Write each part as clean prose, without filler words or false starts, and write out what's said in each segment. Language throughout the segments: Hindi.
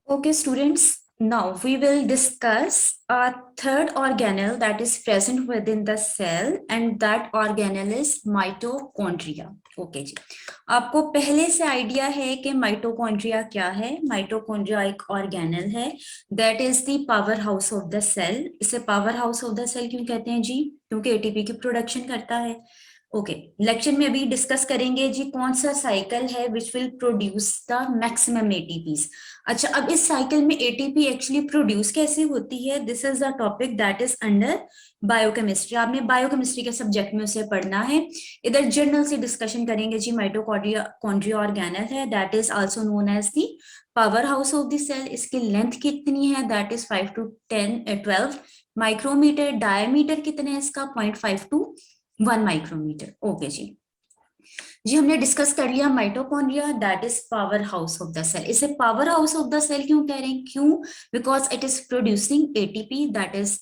Okay, students, now we will discuss a third organelle that is present within the cell and that organelle is mitochondria. Okay जी, आपको पहले से आइडिया है कि माइटोकॉन्ड्रिया क्या है। माइटोकॉन्ड्रिया एक ऑर्गेनल है that is the power house of the cell. इसे power house of the cell क्यों कहते हैं जी? क्योंकि एटीपी की प्रोडक्शन करता है। ओके, लेक्चर में अभी डिस्कस करेंगे जी कौन सा साइकिल है which will produce the maximum ATPs. अच्छा, अब इस साइकिल में एटीपी एक्चुअली प्रोड्यूस कैसे होती है, this is the topic that is under biochemistry. आपने बायोकेमिस्ट्री के सब्जेक्ट में उसे पढ़ना है। इधर जर्नल से डिस्कशन करेंगे जी। माइटोकॉन्ड्रिया ऑर्गेनल है that is also known as the power house of the cell. इसकी लेंथ कितनी है? That is 5 to 12 micrometer. Diameter कितना है इसका? 0.5 to 1 माइक्रोमीटर। ओके जी, हमने डिस्कस कर लिया mitochondria that is power house of the cell. इसे power house of the cell क्यों कह रहे हैं? क्यों? Because it is producing ATP, that is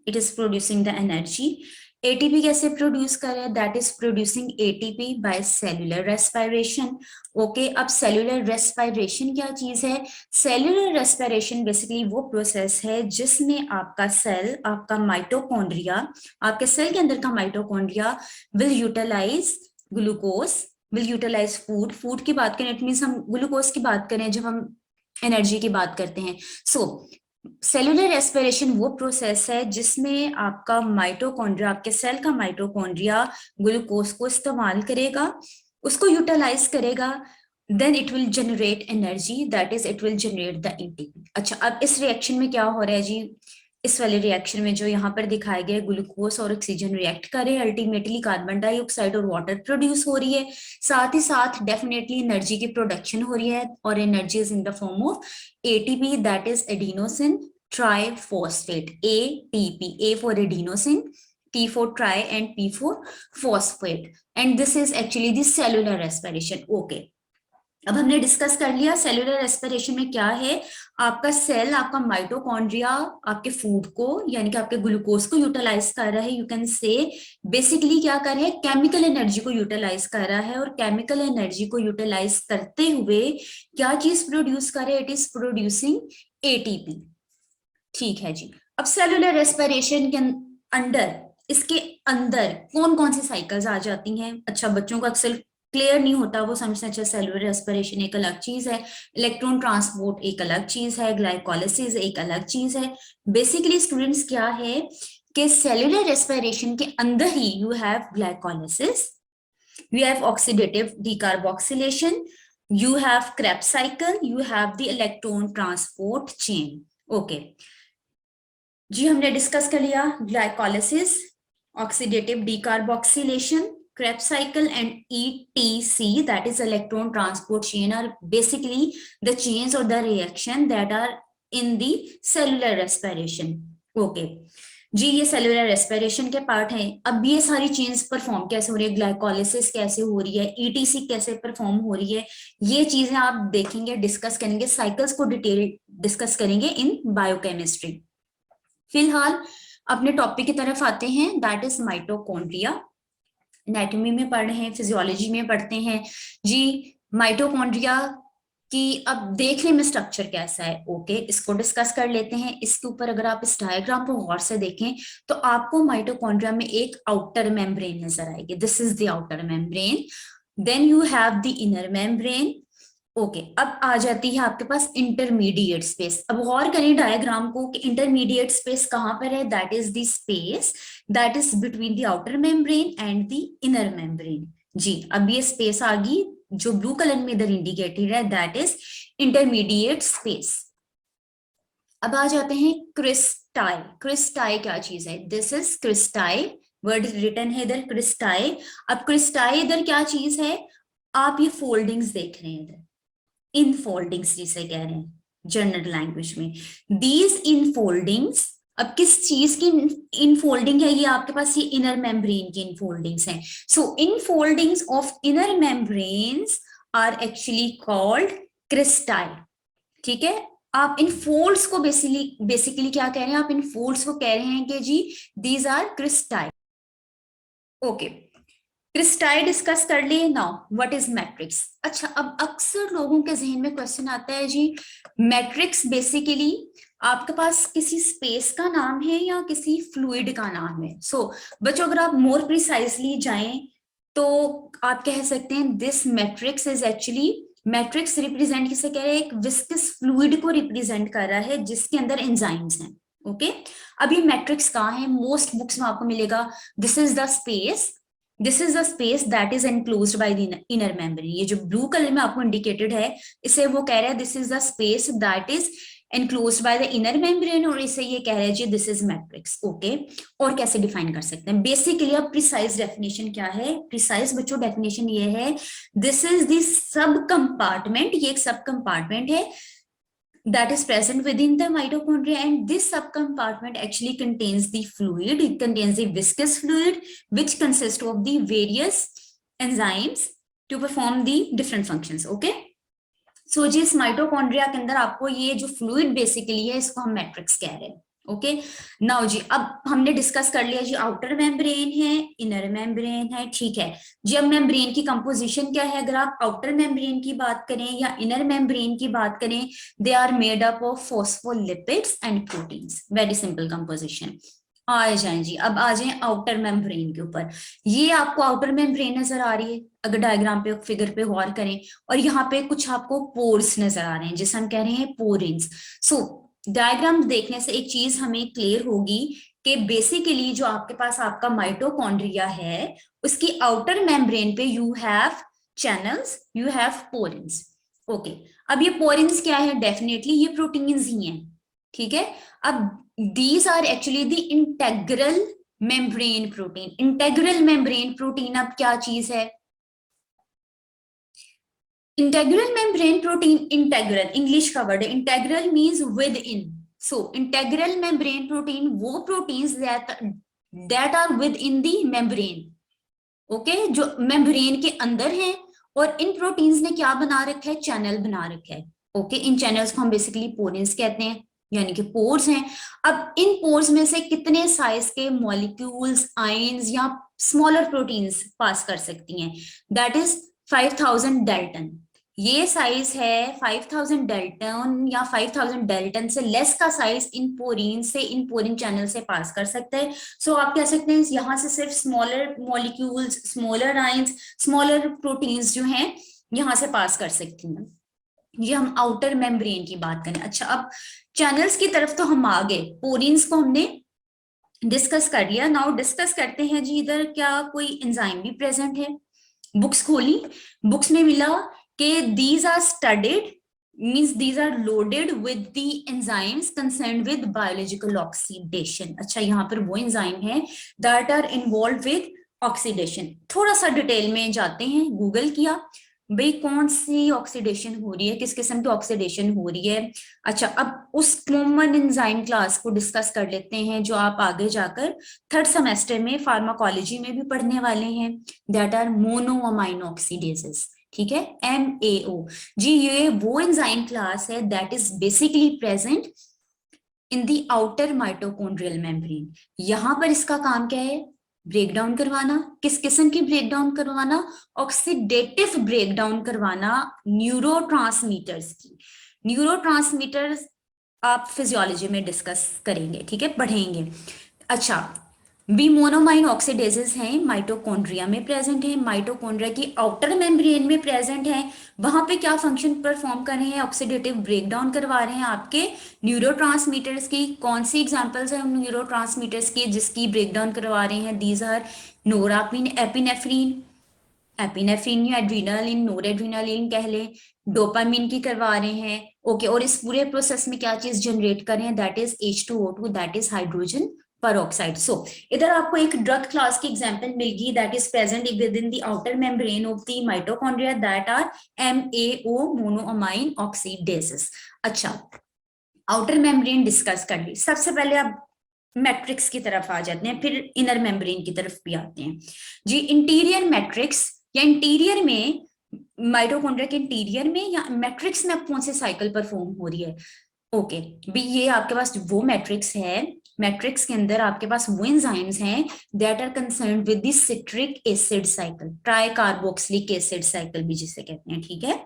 it is producing the energy. ATP कैसे प्रोड्यूस कर रहा है? That is producing ATP by cellular respiration. Okay, अब सेल्यूलर रेस्पिरेशन क्या चीज है? सेल्यूलर रेस्पिरेशन बेसिकली वो प्रोसेस है जिसमें आपका सेल, आपका माइटोकॉन्ड्रिया, आपके सेल के अंदर का mitochondria will utilize glucose, will utilize food. Food की बात करें इट मीन्स हम ग्लूकोज की बात करें जब हम एनर्जी की बात करते हैं। सो सेलुलर रेस्पिरेशन वो प्रोसेस है जिसमें आपका माइटोकॉन्ड्रिया, आपके सेल का माइटोकॉन्ड्रिया ग्लूकोज को इस्तेमाल करेगा, उसको यूटिलाइज करेगा, then it will generate energy, that is it will generate the ATP. अच्छा, अब इस रिएक्शन में क्या हो रहा है जी? इस वाले रिएक्शन में जो यहाँ पर दिखाया गया है, ग्लूकोज और ऑक्सीजन रिएक्ट करे, अल्टीमेटली कार्बन डाइऑक्साइड और वाटर प्रोड्यूस हो रही है, साथ ही साथ डेफिनेटली एनर्जी की प्रोडक्शन हो रही है और energy is in the form of ATP, that is adenosine triphosphate. ATP, A for adenosine, T for tri and P for phosphate, and this is actually the cellular respiration. Okay, अब हमने डिस्कस कर लिया सेलुलर रेस्पिरेशन में क्या है। आपका सेल, आपका माइटोकॉन्ड्रिया आपके फूड को यानी कि आपके ग्लूकोज को यूटिलाइज कर रहा है। यू कैन से बेसिकली क्या कर रहा है? केमिकल एनर्जी को यूटिलाइज कर रहा है और केमिकल एनर्जी को यूटिलाइज करते हुए क्या चीज प्रोड्यूस कर रहा है? It is producing ATP. ठीक है जी, अब सेलुलर रेस्पिरेशन के अंडर, इसके अंदर कौन कौन सी साइकिल्स आ जाती हैं? अच्छा, बच्चों को अक्सर क्लियर नहीं होता, वो समझते हैं अच्छा सेलुलर रेस्पिरेशन एक अलग चीज है, इलेक्ट्रॉन ट्रांसपोर्ट एक अलग चीज है, ग्लाइकोलाइसिस एक अलग चीज है। बेसिकली स्टूडेंट्स क्या है कि सेलुलर रेस्पिरेशन के अंदर ही you have glycolysis, you have oxidative decarboxylation, you have Krebs cycle, you have the electron transport chain. Okay जी, हमने डिस्कस कर लिया glycolysis, oxidative decarboxylation, Krebs cycle and ETC, that is electron transport chain, are basically the chains or the reaction that are in the cellular respiration. Okay जी, ये सेलुलर रेस्पिरेशन के पार्ट हैं। अब ये सारी चेंज परफॉर्म कैसे हो रही है, ग्लाइकोलाइसिस कैसे हो रही है, ईटीसी कैसे परफॉर्म हो रही है, ये चीजें आप देखेंगे, डिस्कस करेंगे, साइकिल्स को डिटेल डिस्कस करेंगे इन बायोकेमिस्ट्री। फिलहाल अपने टॉपिक की तरफ आते हैं, दैट इज माइटोकॉन्ड्रिया। एनाटॉमी में पढ़ रहे हैं, फिजियोलॉजी में पढ़ते हैं जी। माइटोकॉन्ड्रिया कि अब देखने में स्ट्रक्चर कैसा है। ओके, इसको डिस्कस कर लेते हैं। इसके ऊपर अगर आप इस डायग्राम को गौर से देखें तो आपको माइटोकॉन्ड्रिया में एक आउटर मेम्ब्रेन नजर आएगी, this is the outer membrane, then you have the inner membrane. Okay, अब आ जाती है आपके पास इंटरमीडिएट स्पेस। अब गौर करें डायग्राम को कि इंटरमीडिएट स्पेस कहां पर है, that is the space that is between the outer membrane and the inner membrane. जी, अब ये स्पेस आ गई जो ब्लू कलर में इधर इंडिकेटेड है, दैट इज इंटरमीडिएट स्पेस। अब आ जाते हैं क्रिस्टाई। क्रिस्टाई क्या चीज है? दिस इज क्रिस्टाई, वर्ड रिटन है इधर क्रिस्टाई। अब क्रिस्टाई इधर क्या चीज है? आप ये फोल्डिंग्स देख रहे हैं इधर, इन फोल्डिंग्स जिसे कह रहे हैं जनरल लैंग्वेज में, दीज इन फोल्डिंग्स। अब किस चीज की इनफोल्डिंग है? ये आपके पास ये इनर मेम्ब्रेन की इनफोल्डिंग्स हैं। So infoldings of inner membranes are actually called cristae. ठीक है, आप इन फोल्ड्स को बेसिकली क्या कह रहे हैं? आप इन फोल्ड्स को कह रहे हैं कि जी दीज आर क्रिस्टाई। ओके, क्रिस्टाई डिस्कस कर लिए। Now what is matrix. अच्छा, अब अक्सर लोगों के जहन में क्वेश्चन आता है जी, मैट्रिक्स बेसिकली आपके पास किसी स्पेस का नाम है या किसी फ्लूइड का नाम है। बच्चों अगर आप मोर प्रिसाइजली जाएं तो आप कह सकते हैं this matrix is actually, matrix represent किसे कह रहे हैं, एक विस्कस फ्लूइड को रिप्रेजेंट कर रहा है जिसके अंदर एंजाइम्स हैं। ओके, अब ये मैट्रिक्स कहाँ है, मोस्ट बुक्स में आपको मिलेगा this is the space, this is the space that is enclosed by the inner membrane. ये जो ब्लू कलर में आपको इंडिकेटेड है, इसे वो कह रहा है this is the space that is enclosed by the inner membrane, और इसे ये कह रहे हैं जी दिस इज मैट्रिक्स। ओके, और कैसे डिफाइन कर सकते हैं बेसिकली, अब प्रिसाइज डेफिनेशन क्या है, प्रिसाइज बच्चों डेफिनेशन ये है, this is the sub compartment, ये एक सब कंपार्टमेंट है that is present within the mitochondria, and this subcompartment actually contains the fluid, it contains the viscous fluid which consists of the various enzymes to perform the different functions. Okay, सो जी इस माइटोकॉन्ड्रिया के अंदर आपको ये जो फ्लूइड बेसिकली है इसको हम मैट्रिक्स कह रहे हैं। ओके, नाउ जी अब हमने डिस्कस कर लिया जी, आउटर मेम्ब्रेन है, इनर मेम्ब्रेन है, ठीक है जी। अब मेम्ब्रेन की कंपोजिशन क्या है, अगर आप आउटर मेम्ब्रेन की बात करें या इनर मेम्ब्रेन की बात करें, they are made up of phospholipids and proteins, very simple composition. आ जाएं जी, अब आ जाएं आउटर मेम्ब्रेन के ऊपर। ये आपको आउटर मेम्ब्रेन नजर आ रही है अगर डायग्राम पे फिगर पे गौर करें, और यहाँ पे कुछ आपको पोर्स नजर आ रहे हैं जिसे हम कह रहे हैं पोरिंस। सो डायग्राम देखने से एक चीज हमें क्लियर होगी कि बेसिकली जो आपके पास आपका माइटोकॉन्ड्रिया है उसकी आउटर मेम्ब्रेन पे you have channels, you have porins. Okay, अब ये पोरिंस क्या है, डेफिनेटली ये प्रोटीन्स ही हैं, ठीक है। अब these are actually the integral membrane protein। integral membrane protein अब क्या चीज है, integral membrane protein, integral English का वर्ड है, integral means within. So integral membrane protein वो proteins that are within the membrane. Okay, जो मेम्ब्रेन के अंदर है, और इन प्रोटीन्स ने क्या बना रखा है, चैनल बना रखा है। ओके, इन चैनल्स को हम बेसिकली पोरेंस कहते हैं, यानी कि पोर्स हैं। अब इन पोर्स में से कितने साइज के मॉलिक्यूल्स, आयंस या स्मॉलर प्रोटीन्स पास कर सकती हैं, दैट इज 5000 डेल्टन। ये साइज है 5000 डेल्टन, या 5000 डेल्टन से लेस का साइज इन पोरीन से, इन पोरीन चैनल से पास कर सकता है। सो आप कह सकते हैं यहां से सिर्फ smaller molecules, smaller ions, smaller proteins जो हैं यहां से पास कर सकती हैं। ये हम आउटर मेम्ब्रेन की बात करें। अच्छा, अब चैनल्स की तरफ तो हम आ गए, पोरीन्स को हमने डिस्कस कर लिया। नाउ डिस्कस करते हैं जी इधर क्या कोई एंजाइम भी प्रेजेंट है। बुक्स खोली, बुक्स में मिला कि these are studied, means these are loaded with the enzymes concerned with biological oxidation। अच्छा, यहाँ पर वो एंजाइम है that are involved with oxidation। थोड़ा सा डिटेल में जाते हैं, गूगल किया भाई कौन सी ऑक्सीडेशन हो रही है, किस किस्म की ऑक्सीडेशन हो रही है। अच्छा, अब उस कॉमन एंजाइम क्लास को डिस्कस कर लेते हैं जो आप आगे जाकर थर्ड सेमेस्टर में फार्माकोलॉजी में भी पढ़ने वाले हैं, दैट आर मोनोअमाइनो ऑक्सीडेजेस। ठीक है, MAO जी, ये वो एंजाइम क्लास है that is basically present in the outer mitochondrial membrane. यहां पर इसका काम क्या है, ब्रेक डाउन करवाना। किस किस्म की ब्रेक डाउन करवाना, ऑक्सीडेटिव ब्रेक डाउन करवाना न्यूरोट्रांसमीटर्स की। न्यूरोट्रांसमीटर्स आप फिजियोलॉजी में डिस्कस करेंगे, ठीक है, पढ़ेंगे। अच्छा, बी मोनोमाइन ऑक्सीडेजेस हैं, माइटोकॉन्ड्रिया में प्रेजेंट है, माइटोकॉन्ड्रिया की आउटर मेम्ब्रेन में प्रेजेंट है। वहां पे क्या फंक्शन परफॉर्म कर रहे हैं, ऑक्सीडेटिव ब्रेकडाउन करवा रहे हैं आपके न्यूरोट्रांसमीटर्स की। कौन सी एग्जांपल्स हैं उन न्यूरोट्रांसमीटर्स की जिसकी ब्रेकडाउन करवा रहे हैं, दीज आर नोरापिन, एपिनेफ्रीन, एपिनेफ्रीन या एड्रीनालिन, नोरेड्रीनालिन कह लें, डोपामिन की करवा रहे हैं। ओके, और इस पूरे प्रोसेस में क्या चीज जनरेट कर रहे हैं, that is H2O2, that is hydrogen peroxide। सो इधर आपको एक ड्रग क्लास की एग्जांपल मिलेगी that is present within the outer membrane of the mitochondria, that are MAO, monoamine oxidases. अच्छा, आउटर मेम्ब्रेन डिस्कस कर ली, सबसे पहले आप मैट्रिक्स की तरफ आ जाते हैं, फिर इनर मेम्ब्रेन की तरफ भी आते हैं जी। इंटीरियर मैट्रिक्स या इंटीरियर में, माइटोकॉन्ड्रिया के इंटीरियर में या मैट्रिक्स में कौन से साइकिल परफॉर्म हो रही है। ओके भी, ये आपके पास वो मैट्रिक्स है मैट्रिक्स के अंदर आपके पास वो एंजाइम्स हैं that are concern with the citric acid cycle, tricarboxylic acid cycle भी जिसे कहते हैं, ठीक है,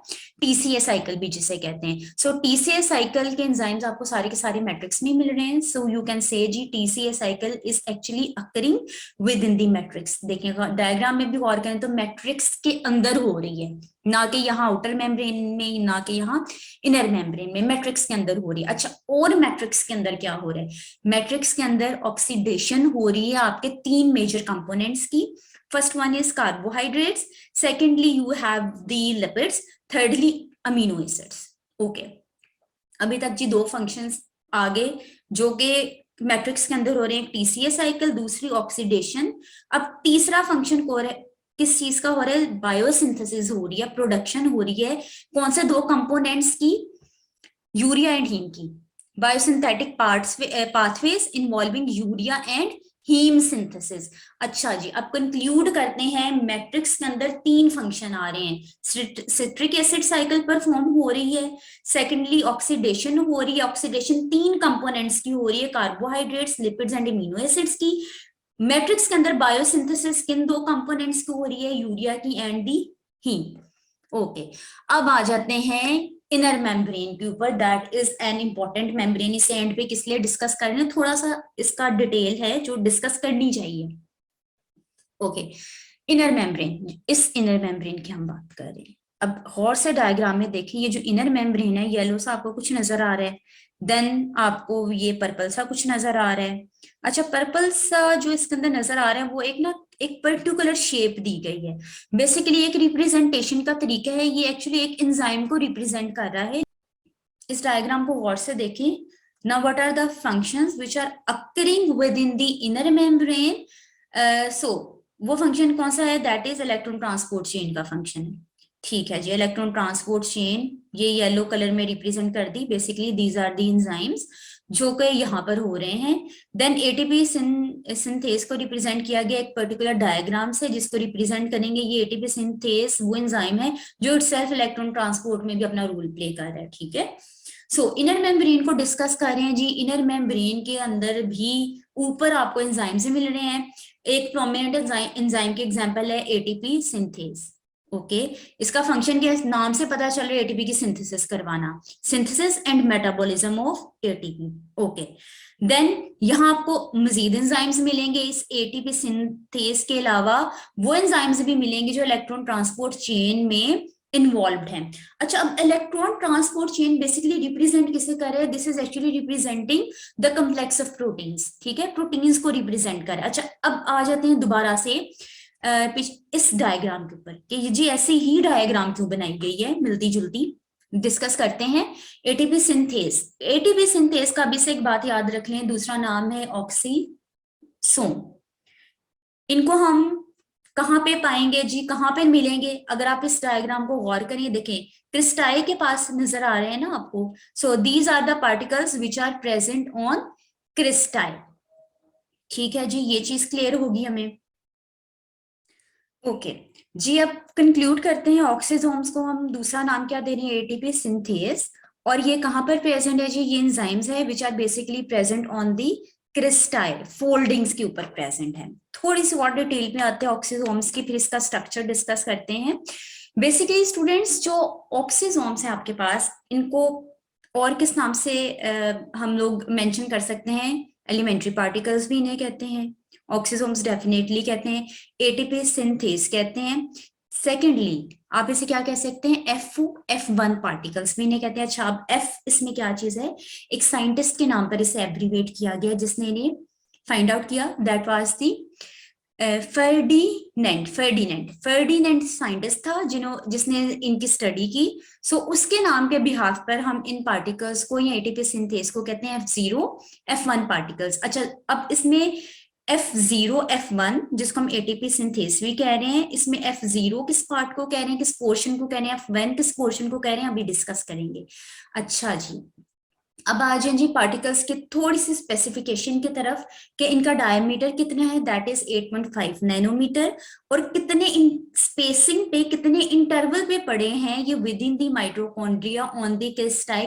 टीसीए साइकिल भी जिसे कहते हैं। सो टीसीए साइकिल के एंजाइम्स आपको सारे के सारे मैट्रिक्स में मिल रहे हैं। सो यू कैन से जी TCA cycle is actually occurring within the matrix. देखिएगा डायग्राम में भी गौर करें तो मैट्रिक्स के अंदर हो रही है, ना कि यहाँ आउटर मेम्ब्रेन में, ना कि यहाँ इनर मेम्ब्रेन में, मैट्रिक्स के अंदर हो रही है। अच्छा, और मैट्रिक्स के अंदर क्या हो रहा है? मैट्रिक्स के अंदर ऑक्सीडेशन हो रही है आपके तीन मेजर कंपोनेंट्स की। First one is carbohydrates, secondly you have the lipids, thirdly amino acids. Okay, अभी तक जी दो फंक्शंस आगे जो कि मैट्रिक्स के अंदर हो रहे हैं, टीसीए साइकिल, दूसरी ऑक्सीडेशन। अब तीसरा फंक्शन को किस चीज का हो रहा है? बायोसिंथेसिस हो रही है, प्रोडक्शन हो रही है। कौन से दो कंपोनेंट्स की? यूरिया एंड हीम की। Biosynthetic pathways involving urea and heme synthesis. अच्छा जी, अब कंक्लूड करते हैं, मैट्रिक्स के अंदर तीन फंक्शन आ रहे हैं। सिट्रिक एसिड साइकिल परफॉर्म हो रही है, सेकेंडली ऑक्सीडेशन हो रही है, ऑक्सीडेशन तीन कंपोनेंट्स की हो रही है, carbohydrates, lipids and immuno acids की। मैट्रिक्स के अंदर बायोसिंथेसिस किन दो कंपोनेंट्स की हो रही है? यूरिया की एंड दी हीम। ओके, अब आ जाते हैं इनर मेम्ब्रेन के ऊपर, that is an important membrane. इसे एंड पे किस लिए डिस्कस कर रहे हैं, थोड़ा सा इसका डिटेल है जो डिस्कस करनी चाहिए। ओके, इनर मेम्ब्रेन, इस इनर मेम्ब्रेन की हम बात कर रहे हैं। अब गौर से डायग्राम में देखिए, ये जो इनर मेम्ब्रेन है, येलो सा आपको कुछ नजर आ रहा है, देन आपको ये पर्पल सा कुछ नजर आ रहा है। अच्छा, पर्पल सा जो इसके अंदर नजर आ रहा है वो एक ना एक पर्टिकुलर शेप दी गई है, बेसिकली एक रिप्रेजेंटेशन का तरीका है। ये एक्चुअली एक एंजाइम को रिप्रेजेंट कर रहा है। इस डायग्राम को गौर से देखें। Now what are the functions which are occurring within the inner membrane? So वो फंक्शन कौन सा है? That is electron transport chain का फंक्शन है। ठीक है जी, इलेक्ट्रॉन ट्रांसपोर्ट चेन ये येलो कलर में रिप्रेजेंट कर दी। Basically these are the enzymes जो कि यहाँ पर हो रहे हैं। देन एटीपी सिंथेस को रिप्रेजेंट किया गया एक पर्टिकुलर डायग्राम से, जिसको रिप्रेजेंट करेंगे। ये एटीपी सिंथेस वो एंजाइम है जो इटसेल्फ इलेक्ट्रॉन ट्रांसपोर्ट में भी अपना रोल प्ले कर रहा है। ठीक है, सो इनर मेम्ब्रेन को डिस्कस कर रहे हैं जी। इनर मेम्ब्रेन के अंदर भी ऊपर आपको एंजाइम्स मिल रहे हैं। एक प्रोमिनेंट एंजाइम के एग्जांपल है एटीपी सिंथेस। ओके, इसका फंक्शन क्या है? नाम से पता चल रहा है, एटीपी की सिंथेसिस करवाना, synthesis and metabolism of ATP. Okay, then यहाँ आपको मजीद एंजाइम्स मिलेंगे इस एटीपी सिंथेस के अलावा। वो एंजाइम्स भी मिलेंगे जो इलेक्ट्रॉन ट्रांसपोर्ट चेन में इन्वॉल्व हैं। अच्छा, अब electron transport chain basically represent किसे कर रहा है? This is actually representing the complex of proteins. ठीक है, प्रोटीन्स को रिप्रेजेंट कर रहा है। अच्छा, अब आ जाते हैं दोबारा से इस डायग्राम के ऊपर कि जी ऐसी ही डायग्राम क्यों बनाई गई है, मिलती जुलती। डिस्कस करते हैं एटीपी सिंथेस। एटीपी सिंथेस का भी से एक बात याद रख लें, दूसरा नाम है ऑक्सीसोम। इनको हम कहाँ पे पाएंगे जी, कहाँ पे मिलेंगे? अगर आप इस डायग्राम को गौर करिए, देखें क्रिस्टाई के पास नजर आ रहे हैं ना आपको। So these are the particles which are present on cristae. ठीक है जी, ये चीज क्लियर होगी हमें। ओके जी, अब कंक्लूड करते हैं। ऑक्सीसोम्स को हम दूसरा नाम क्या दे रहे हैं? ATP synthase. और ये कहाँ पर प्रेजेंट है जी? ये एंजाइम्स है which are basically present on the cristal foldings के ऊपर प्रेजेंट है। थोड़ी सी और डिटेल में आते हैं ऑक्सीसोम्स की, फिर इसका स्ट्रक्चर डिस्कस करते हैं। बेसिकली स्टूडेंट्स, जो ऑक्सीसोम्स है आपके पास, इनको और किस नाम से हम लोग मेंशन कर सकते हैं? एलिमेंट्री पार्टिकल्स भी इन्हें कहते हैं, ऑक्सीसोम्स डेफिनेटली कहते हैं, एटीपी सिंथेस कहते हैं। सेकेंडली आप इसे क्या कह सकते हैं? F1 पार्टिकल्स भी इन्हें कहते हैं। अच्छा, अब F इसमें क्या चीज है? एक साइंटिस्ट के नाम पर इसे एब्रीवेट किया गया जिसने इन्हें फाइंड आउट किया, that was the Ferdinand scientist था जिसने इनकी स्टडी की। सो उसके नाम के बिहाफ पर हम इन पार्टिकल्स को या एटीपी सिंथेस को कहते हैं F0 F1 पार्टिकल्स। अच्छा, अब इसमें F0 F1 जिसको हम एटीपी सिंथेस भी कह रहे हैं, इसमें F0 किस पार्ट को कह रहे हैं, किस पोर्शन को कह रहे हैं, F1 किस पोर्शन को कह रहे हैं, अभी डिस्कस करेंगे। अच्छा जी, अब आ जाए जी पार्टिकल्स की थोड़ी सी स्पेसिफिकेशन की तरफ कि इनका डायमीटर कितना है, दैट इज 8.5 नैनोमीटर। और कितने स्पेसिंग पे, कितने इंटरवल पे पड़े हैं ये within the mitochondria on the cristae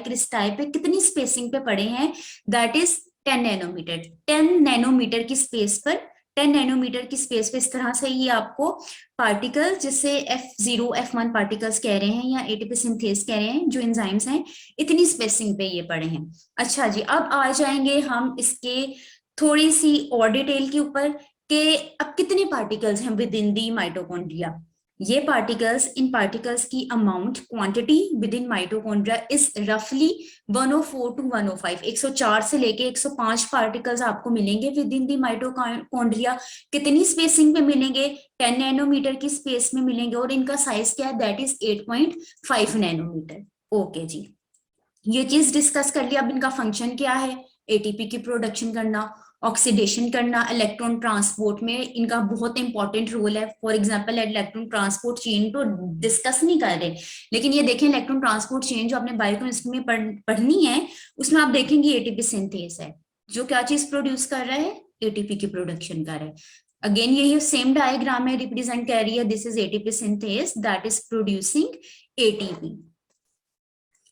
पे कितनी स्पेसिंग पे पड़े हैं, दैट इज 10 नैनोमीटर। 10 नैनोमीटर की स्पेस पर 10 नैनोमीटर की स्पेस पे इस तरह से ये आपको पार्टिकल्स, जिससे F0 F1 पार्टिकल्स कह रहे हैं या एटीपी सिंथेस कह रहे हैं, जो एंजाइम्स हैं, इतनी स्पेसिंग पे ये पड़े हैं। अच्छा जी, अब आ जाएंगे हम इसके थोड़ी सी और डिटेल के ऊपर कि अब कितने पार्टिकल्स हैं विद इन दी माइटोकॉन्ड्रिया। ये पार्टिकल्स, इन पार्टिकल्स की amount quantity with in mitochondria is रफली 104 टू 105। 104 से लेके 105 पार्टिकल्स आपको मिलेंगे विद इन दी माइटोकॉन्ड्रिया। कितनी स्पेसिंग पे मिलेंगे? 10 नैनोमीटर की स्पेस में मिलेंगे, और इनका साइज क्या है? That is 8.5 nanometer. ओके जी, ये चीज डिस्कस कर लिया। अब इनका फंक्शन क्या है? एटीपी की प्रोडक्शन करना, ऑक्सीडेशन करना, इलेक्ट्रॉन ट्रांसपोर्ट में इनका बहुत इंपॉर्टेंट रोल है। For example electron transport chain तो डिस्कस नहीं कर रहे, लेकिन ये देखें इलेक्ट्रॉन ट्रांसपोर्ट चेन जो आपने बायोकेमिस्ट्री में पढ़नी है, उसमें आप देखेंगे एटीपी सिंथेस है, जो क्या चीज प्रोड्यूस कर रहा है? एटीपी की प्रोडक्शन कर रहा है। अगेन यही सेम डायग्राम में रिप्रेजेंट कर रही है, this is ATP synthase that is producing ATP.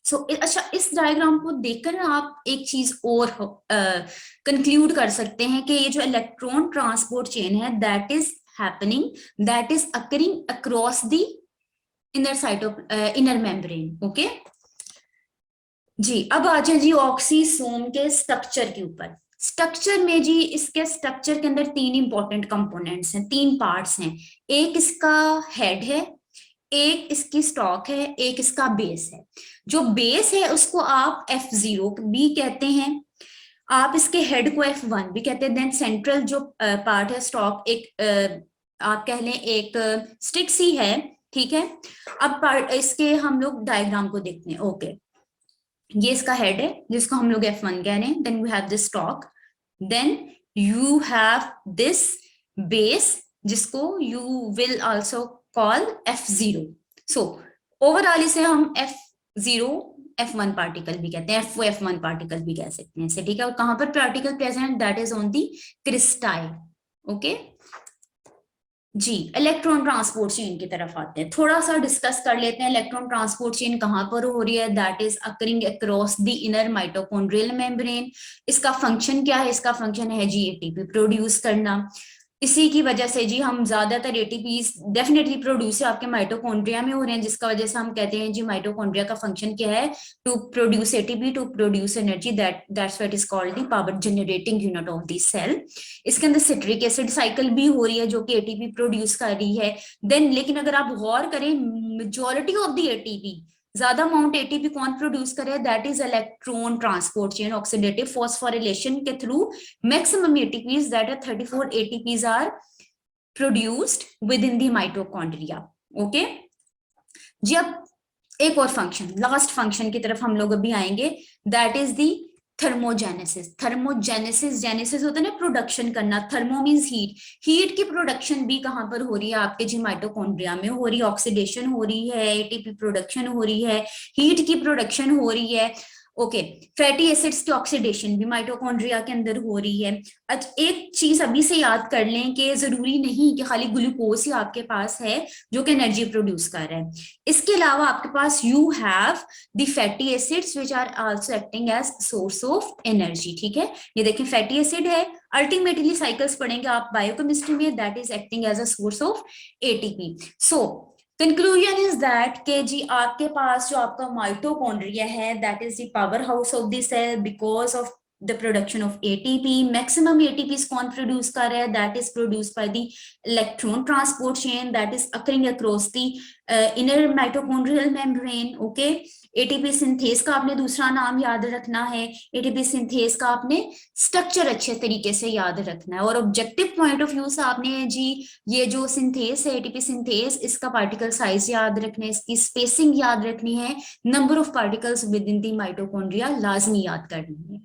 अच्छा, इस डायग्राम को देखकर आप एक चीज और कंक्लूड कर सकते हैं कि ये जो इलेक्ट्रॉन ट्रांसपोर्ट चेन है that is happening, that is occurring across the inner membrane. Okay जी, अब आ जाए जी ऑक्सीसोम के स्ट्रक्चर के ऊपर। स्ट्रक्चर में जी, इसके स्ट्रक्चर के अंदर तीन इंपॉर्टेंट कंपोनेंट्स हैं, तीन पार्ट्स हैं। एक इसका हेड है, एक इसकी स्टॉक है, एक इसका बेस है। जो बेस है उसको आप F0 भी कहते हैं, आप इसके हेड को F1 भी कहते हैं। देन सेंट्रल जो पार्ट है, स्टॉक, एक आप कह लें एक स्टिक सी है, ठीक है। अब इसके हम लोग डायग्राम को देखते हैं। ओके, ये इसका हेड है जिसको हम लोग F1 कह रहे हैं। Then we have this stalk, then you have this base जिसको you will also call F0। So overall इसे हम F0 F1 पार्टिकल भी कहते हैं, F F1 पार्टिकल भी कह सकते हैं इसे, ठीक है। और कहां पर particle present? That is on the cristae. Okay जी, इलेक्ट्रॉन ट्रांसपोर्ट चेन की तरफ आते हैं, थोड़ा सा डिस्कस कर लेते हैं। इलेक्ट्रॉन ट्रांसपोर्ट चेन कहां पर हो रही है? That is occurring across the inner mitochondrial membrane. इसका फंक्शन क्या है? इसका फंक्शन है जी एटीपी प्रोड्यूस करना। इसी की वजह से जी हम ज्यादातर एटीपीज डेफिनेटली प्रोड्यूस आपके माइटोकॉन्ड्रिया में हो रहे हैं, जिसका वजह से हम कहते हैं जी माइटोकॉन्ड्रिया का फंक्शन क्या है? To produce ATP, to produce energy, that's what is called the power generating unit of the cell. इसके अंदर सिट्रिक एसिड साइकिल भी हो रही है जो कि एटीपी प्रोड्यूस कर रही है। देन लेकिन अगर आप गौर करें, मेजॉरिटी ऑफ द एटीपी, ज्यादा अमाउंट एटीपी कौन प्रोड्यूस करे? That is electron transport chain, oxidative phosphorylation के through maximum ATPs, that are 34 ATPs are produced within the mitochondria. Okay जी, अब एक और फंक्शन, लास्ट फंक्शन की तरफ हम लोग अभी आएंगे, that is the thermogenesis. Thermogenesis, genesis होता है ना प्रोडक्शन करना, थर्मो मींस हीट। हीट की प्रोडक्शन भी कहां पर हो रही है? आपके जी माइटोकॉन्ड्रिया में हो रही है। ऑक्सीडेशन हो रही है, एटीपी प्रोडक्शन हो रही है, हीट की प्रोडक्शन हो रही है। ओके, फैटी एसिड्स की ऑक्सीडेशन भी माइटोकॉन्ड्रिया के अंदर हो रही है। अच्छा, एक चीज अभी से याद कर लें कि जरूरी नहीं कि खाली ग्लूकोज ही आपके पास है जो कि एनर्जी प्रोड्यूस कर रहा है। इसके अलावा आपके पास you have the fatty acids which are also acting as source of energy, ठीक है। ये देखें फैटी एसिड है, अल्टीमेटली साइकिल्स पढ़ेंगे आप बायोकेमिस्ट्री में, that is acting as a source of ATP. So conclusion is that के जी आपके पास जो आपका माइटोकॉन्ड्रिया है that is the power house of the cell because of the production of ATP. Maximum ATP कौन प्रोड्यूस कर रहा है? That is produce by the electron transport chain that is occurring across the inner mitochondrial membrane. Okay, ATP synthase का आपने दूसरा नाम याद रखना है, एटीपी सिंथेस का आपने स्ट्रक्चर अच्छे तरीके से याद रखना है, और ऑब्जेक्टिव पॉइंट ऑफ व्यू से आपने जी ये जो सिंथेस है एटीपी सिंथेस, इसका पार्टिकल साइज याद रखना है, इसकी स्पेसिंग याद रखनी है, number of particles with in the mitochondria लाजमी याद करनी है।